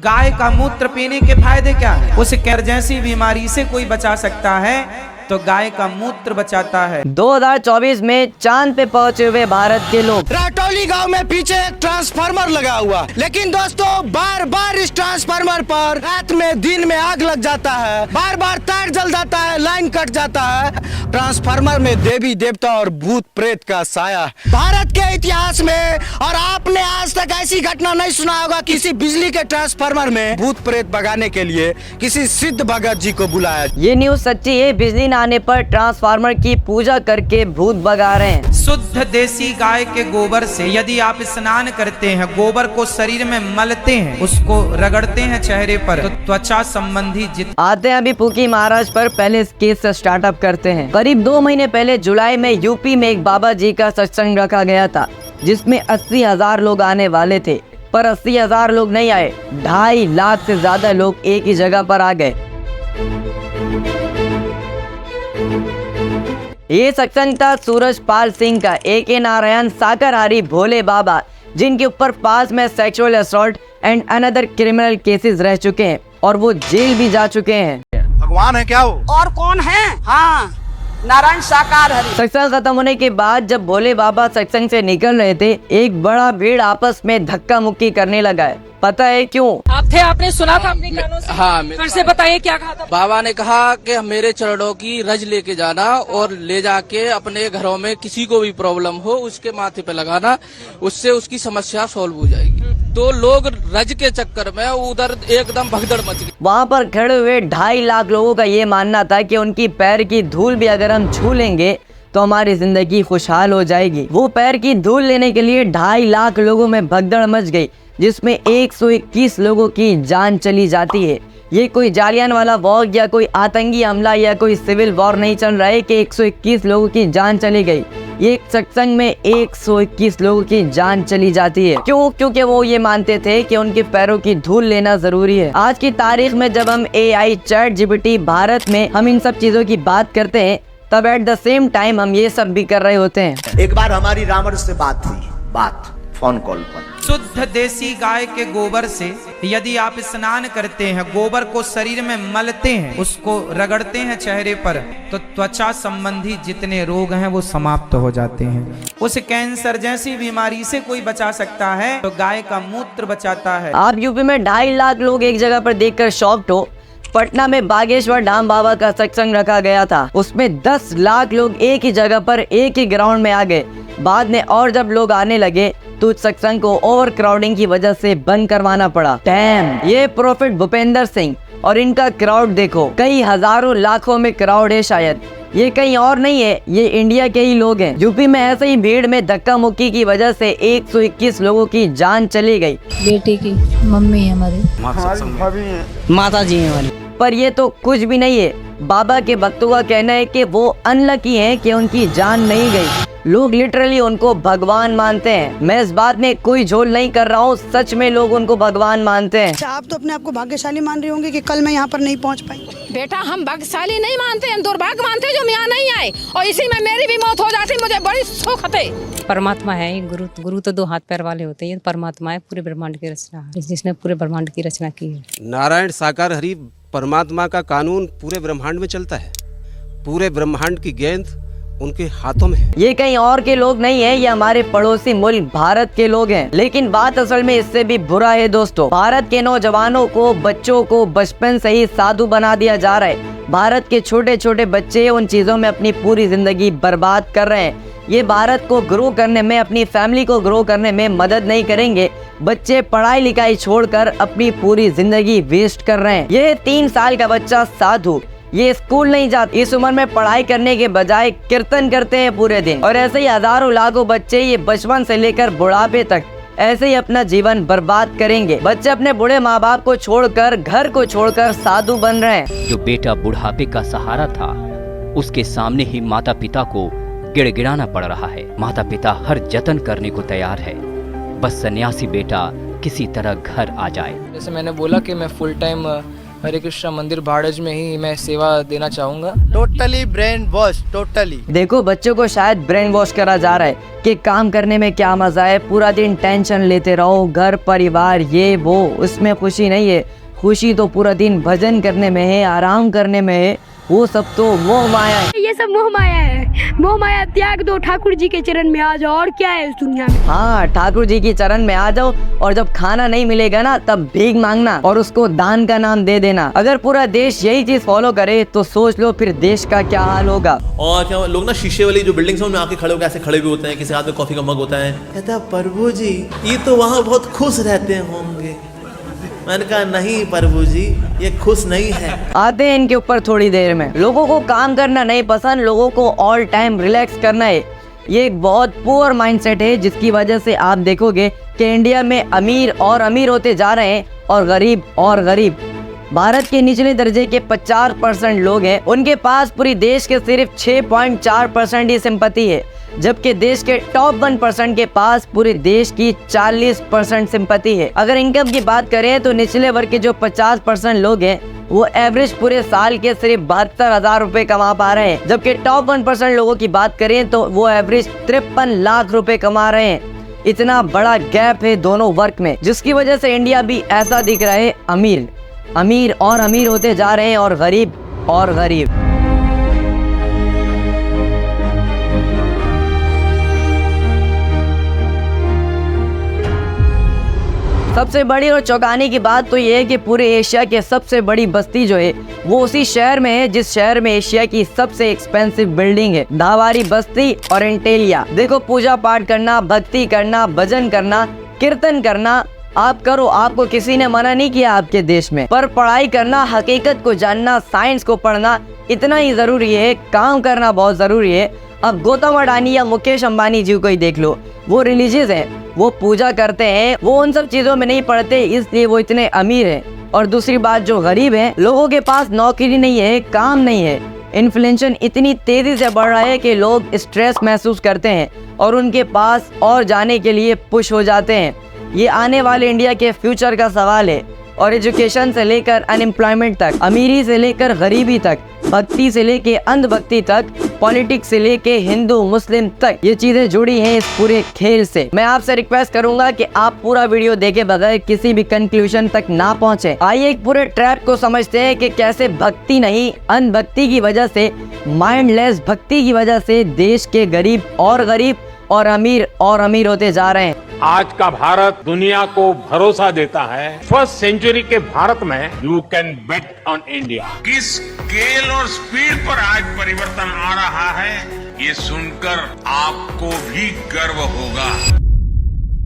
गाय का मूत्र पीने के फायदे क्या है? उस कैंसर जैसी बीमारी से कोई बचा सकता है तो गाय का मूत्र बचाता है। 2024 में चांद पे पहुंचे हुए भारत के लोग। राटौली गांव में पीछे एक ट्रांसफार्मर लगा हुआ, लेकिन दोस्तों बार बार इस ट्रांसफार्मर पर रात में दिन में आग लग जाता है, बार बार तार जल जाता है, लाइन कट जाता है। ट्रांसफार्मर में देवी देवता और भूत प्रेत का साया। भारत के इतिहास में और आपने आज तक ऐसी घटना नहीं सुना होगा, किसी बिजली के ट्रांसफार्मर में भूत प्रेत भगाने के लिए किसी सिद्ध भगत जी को बुलाया। ये न्यूज सच्ची है। बिजली आने पर ट्रांसफार्मर की पूजा करके भूत भगा रहे हैं। शुद्ध देसी गाय के गोबर से यदि आप स्नान करते हैं, गोबर को शरीर में मलते हैं, उसको रगड़ते हैं चेहरे पर, तो त्वचा संबंधी आते हैं अभी पुकी महाराज पर। पहले इस केस से स्टार्टअप करते हैं। करीब 2 महीने पहले जुलाई में यूपी में एक बाबा जी का सत्संग रखा गया था, जिसमें 80,000 लोग आने वाले थे, पर 80,000 लोग नहीं आए। 2.5 लाख से ज्यादा लोग एक ही जगह पर आ गए। ये सत्संग था सूरज पाल सिंह का, AK नारायण शाकाहारी भोले बाबा, जिनके ऊपर पास में sexual assault and another criminal cases रह चुके हैं और वो जेल भी जा चुके हैं। भगवान है क्या वो? और कौन है? हाँ, नारायण शाकाहारी। सत्संग खत्म होने के बाद जब भोले बाबा सत्संग से निकल रहे थे, एक बड़ा भीड़ आपस में धक्का मुक्की करने लगा है। पता है क्यों? आप थे, आपने सुना था अपने कानों से? हाँ, फिर से बताइए क्या कहा था? बाबा ने कहा कि मेरे चरणों की रज लेके जाना और ले जाके अपने घरों में किसी को भी प्रॉब्लम हो उसके माथे पे लगाना, उससे उसकी समस्या सॉल्व हो जाएगी। तो लोग रज के चक्कर में उधर एकदम भगदड़ मच गई। वहाँ पर खड़े हुए 2.5 लाख लोगों का ये मानना था कि उनकी पैर की धूल भी अगर हम छू लेंगे तो हमारी जिंदगी खुशहाल हो जाएगी। वो पैर की धूल लेने के लिए 2.5 लाख लोगों में भगदड़ मच गई, जिसमें 121 लोगों की जान चली जाती है। ये कोई जालियानवाला बाग या कोई आतंकी हमला या कोई सिविल वॉर नहीं चल रहा है कि 121 लोगों की जान चली गई। ये सत्संग में 121 लोगों की जान चली जाती है। क्यों? क्योंकि वो ये मानते थे कि उनके पैरों की धूल लेना जरूरी है। आज की तारीख में जब हम AI ChatGPT भारत में हम इन सब चीजों की बात करते हैं, तब एट द सेम टाइम हम ये सब भी कर रहे होते हैं। एक बार हमारी रावण से बात हुई, फोन कॉल पर। शुद्ध देसी गाय के गोबर से यदि आप स्नान करते हैं, गोबर को शरीर में मलते हैं, उसको रगड़ते हैं चेहरे पर, तो त्वचा संबंधी जितने रोग हैं वो समाप्त हो जाते हैं। उस कैंसर जैसी बीमारी से कोई बचा सकता है तो गाय का मूत्र बचाता है। आप यूपी में 2.5 लाख लोग एक जगह पर देखकर शॉक्ड हो। पटना में बागेश्वर धाम बाबा का सत्संग रखा गया था, उसमें 10 लाख लोग एक ही जगह पर एक ही ग्राउंड में आ गए। बाद में और जब लोग आने लगे तो सत्संग को ओवर क्राउडिंग की वजह से बंद करवाना पड़ा। डैम, ये प्रॉफिट भूपेंद्र सिंह और इनका क्राउड देखो, कई हजारों लाखों में क्राउड है। शायद ये कहीं और नहीं है, ये इंडिया के ही लोग हैं। यूपी में ऐसे ही भीड़ में धक्का मुक्की की वजह से 121 लोगों की जान चली गई। बेटे की मम्मी है हमारी, माता जी है हमारी। पर ये तो कुछ भी नहीं है। बाबा के भक्तों का कहना है कि वो अनलकी हैं कि उनकी जान नहीं गई। लोग लिटरली उनको भगवान मानते हैं। मैं इस बात में कोई झोल नहीं कर रहा हूँ, सच में लोग उनको भगवान मानते हैं। अच्छा, आप तो अपने आप को भाग्यशाली मान रहे होंगे कि कल मैं यहाँ पर नहीं पहुँच पाई। बेटा, हम भाग्यशाली नहीं मानते, हम दुर्भाग्य मानते जो हम यहाँ नहीं आए, और इसी में मेरी भी मौत हो जाती, मुझे बड़ी सुख थे। परमात्मा है गुरु तो 2 हाथ पैर वाले होते हैं। परमात्मा है, पूरे ब्रह्मांड की रचना है, जिसने पूरे ब्रह्मांड की रचना की है। नारायण शाकाहारी परमात्मा का कानून पूरे ब्रह्मांड में चलता है। पूरे ब्रह्मांड की गेंद उनके हाथों में है। ये कहीं और के लोग नहीं है, ये हमारे पड़ोसी मुल्क भारत के लोग हैं। लेकिन बात असल में इससे भी बुरा है दोस्तों। भारत के नौजवानों को, बच्चों को बचपन से ही साधु बना दिया जा रहा है। भारत के छोटे छोटे बच्चे उन चीजों में अपनी पूरी जिंदगी बर्बाद कर रहे हैं। ये भारत को ग्रो करने में, अपनी फैमिली को ग्रो करने में मदद नहीं करेंगे। बच्चे पढ़ाई लिखाई छोड़कर अपनी पूरी जिंदगी वेस्ट कर रहे हैं। ये 3 साल का बच्चा साधु, ये स्कूल नहीं जाते, इस उम्र में पढ़ाई करने के बजाय कीर्तन करते हैं पूरे दिन। और ऐसे ही हजारों लाखों बच्चे ये बचपन से लेकर बुढ़ापे तक ऐसे ही अपना जीवन बर्बाद करेंगे। बच्चे अपने बूढ़े माँ बाप को छोड़कर, घर को छोड़कर साधु बन रहे हैं। जो बेटा बुढ़ापे का सहारा था, उसके सामने ही माता पिता को गिड़गिड़ाना पड़ रहा है। माता पिता हर जतन करने को तैयार है, बस सन्यासी बेटा किसी तरह घर आ जाए। जैसे मैंने बोला कि मैं फुल टाइम हरे कृष्णा मंदिर भाड़ज में ही मैं सेवा देना चाहूँगा। Totally brain wash, totally. देखो बच्चों को शायद ब्रेन वॉश करा जा रहा है कि काम करने में क्या मजा है, पूरा दिन टेंशन लेते रहो, घर परिवार ये वो, उसमें खुशी नहीं है। खुशी तो पूरा दिन भजन करने में है, आराम करने में है, वो सब तो मोह माया है। ये सब मोह माया है, मोह माया त्याग दो, ठाकुर जी के चरण में आ जाओ। और क्या है इस दुनिया में? हाँ, ठाकुर जी के चरण में आ जाओ और जब खाना नहीं मिलेगा ना तब भीख मांगना और उसको दान का नाम दे देना। अगर पूरा देश यही चीज फॉलो करे तो सोच लो फिर देश का क्या हाल होगा। और क्या लोग ना शीशे वाली जो बिल्डिंग्स में आके खड़े होकर ऐसे खड़े भी होते हैं, किसी हाथ में कॉफी का मग होता है, कहता है प्रभु जी ये तो वहाँ बहुत खुश रहते होंगे। मैंने कहा नहीं प्रभु जी, ये खुश नहीं है। आते हैं इनके ऊपर थोड़ी देर में। लोगों को काम करना नहीं पसंद, लोगों को ऑल टाइम रिलैक्स करना है। ये एक बहुत पुअर माइंडसेट है जिसकी वजह से आप देखोगे कि इंडिया में अमीर और अमीर होते जा रहे हैं और गरीब। भारत के निचले दर्जे के 50% लोग हैं, उनके पास पूरी देश के सिर्फ 6.4% ही सिंपैथी है, जबकि देश के टॉप 1% के पास पूरे देश की 40% सिंपैथी है। अगर इनकम की बात करें तो निचले वर्ग के जो 50% लोग हैं वो एवरेज पूरे साल के सिर्फ 72,000 रुपए कमा पा रहे हैं, जबकि टॉप 1% लोगों की बात करें तो वो एवरेज 53 लाख रुपए कमा रहे हैं। इतना बड़ा गैप है दोनों वर्ग में, जिसकी वजह से इंडिया भी ऐसा दिख रहा है अमीर और अमीर होते जा रहे हैं और गरीब। सबसे बड़ी और चौंकाने की बात तो ये है कि पूरे एशिया के सबसे बड़ी बस्ती जो है वो उसी शहर में है जिस शहर में एशिया की सबसे एक्सपेंसिव बिल्डिंग है, धावारी बस्ती और एंटेलिया। देखो, पूजा पाठ करना, भक्ति करना, भजन करना, कीर्तन करना आप करो, आपको किसी ने मना नहीं किया आपके देश में, पर पढ़ाई करना, हकीकत को जानना, साइंस को पढ़ना इतना ही जरूरी है, काम करना बहुत जरूरी है। अब गौतम अडानी या मुकेश अंबानी जी को ही देख लो, वो रिलीजियस हैं, वो पूजा करते हैं, वो उन सब चीजों में नहीं पड़ते, इसलिए वो इतने अमीर हैं। और दूसरी बात, जो गरीब हैं, लोगों के पास नौकरी नहीं है, काम नहीं है, इन्फ्लेशन इतनी तेजी से बढ़ रहा है कि लोग स्ट्रेस महसूस करते हैं और उनके पास और जाने के लिए पुश हो जाते हैं। ये आने वाले इंडिया के फ्यूचर का सवाल है। और एजुकेशन से लेकर अनएम्प्लॉयमेंट तक, अमीरी से लेकर गरीबी तक, भक्ति से लेके अंधभक्ति तक, पॉलिटिक्स से लेके हिंदू मुस्लिम तक, ये चीजें जुड़ी हैं इस पूरे खेल से। मैं आपसे रिक्वेस्ट करूंगा कि आप पूरा वीडियो देखे बगैर किसी भी कंक्लूजन तक ना पहुंचे। आइए एक पूरे ट्रैप को समझते हैं कि कैसे भक्ति नहीं, अंधभक्ति की वजह से, माइंडलेस भक्ति की वजह से देश के गरीब और अमीर होते जा रहे हैं। आज का भारत दुनिया को भरोसा देता है। फर्स्ट सेंचुरी के भारत में you can bet on India. किस स्केल और स्पीड पर आज परिवर्तन आ रहा है, ये सुनकर आपको भी गर्व होगा।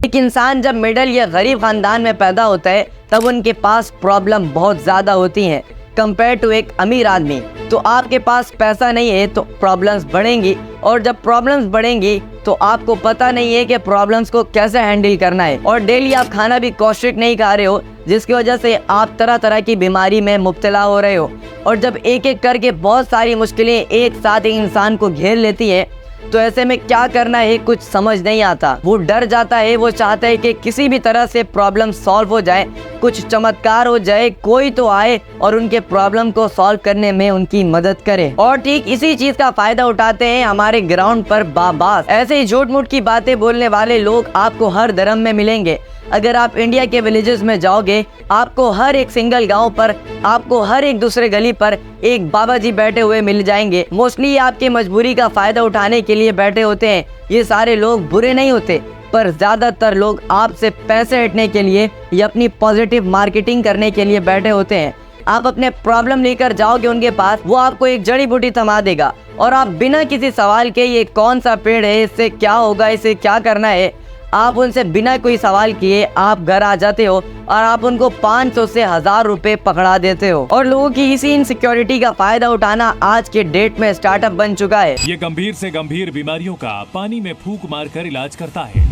एक इंसान जब मिडिल या गरीब खानदान में पैदा होता है तब उनके पास प्रॉब्लम बहुत ज्यादा होती हैं कंपेयर टू एक अमीर आदमी। तो आपके पास पैसा नहीं है तो प्रॉब्लम्स बढ़ेंगी, और जब प्रॉब्लम्स बढ़ेंगी तो आपको पता नहीं है कि प्रॉब्लम्स को कैसे हैंडल करना है। और डेली आप खाना भी पौष्टिक नहीं खा रहे हो, जिसकी वजह से आप तरह तरह की बीमारी में मुब्तला हो रहे हो। और जब एक एक करके बहुत सारी मुश्किलें एक साथ एक इंसान को घेर लेती है तो ऐसे में क्या करना है कुछ समझ नहीं आता। वो डर जाता है, वो चाहता है कि किसी भी तरह से प्रॉब्लम सॉल्व हो जाए, कुछ चमत्कार हो जाए, कोई तो आए और उनके प्रॉब्लम को सॉल्व करने में उनकी मदद करे। और ठीक इसी चीज का फायदा उठाते हैं हमारे ग्राउंड पर बाबास। ऐसे ही झूठ मूठ की बातें बोलने वाले लोग आपको हर धर्म में मिलेंगे। अगर आप इंडिया के विलेजेस में जाओगे, आपको हर एक सिंगल गांव पर, आपको हर एक दूसरे गली पर एक बाबा जी बैठे हुए मिल जाएंगे। मोस्टली आपकी मजबूरी का फायदा उठाने के लिए बैठे होते हैं। ये सारे लोग बुरे नहीं होते, पर ज्यादातर लोग आपसे पैसे हटने के लिए या अपनी पॉजिटिव मार्केटिंग करने के लिए बैठे होते हैं। आप अपने प्रॉब्लम लेकर जाओगे उनके पास, वो आपको एक जड़ी बूटी थमा देगा और आप बिना किसी सवाल के ये कौन सा पेड़ है, इससे क्या होगा, इसे क्या करना है, आप उनसे बिना कोई सवाल किए आप घर आ जाते हो और आप उनको 500 से 1000 रुपए पकड़ा देते हो। और लोगों की इसी इनसिक्योरिटी का फायदा उठाना आज के डेट में स्टार्टअप बन चुका है। ये गंभीर से गंभीर बीमारियों का पानी में फूंक मारकर इलाज करता है,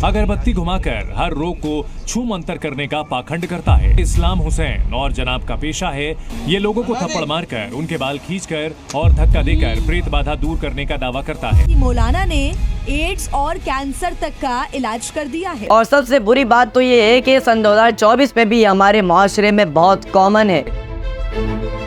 अगरबत्ती घुमाकर हर रोग को छू मंतर करने का पाखंड करता है। इस्लाम हुसैन और जनाब का पेशा है ये लोगों को थप्पड़ मारकर, उनके बाल खींचकर और धक्का देकर प्रेत बाधा दूर करने का दावा करता है। मौलाना ने एड्स और कैंसर तक का इलाज कर दिया है। और सबसे बुरी बात तो ये है कि सन 2024 में भी हमारे माशरे में बहुत कॉमन है। है।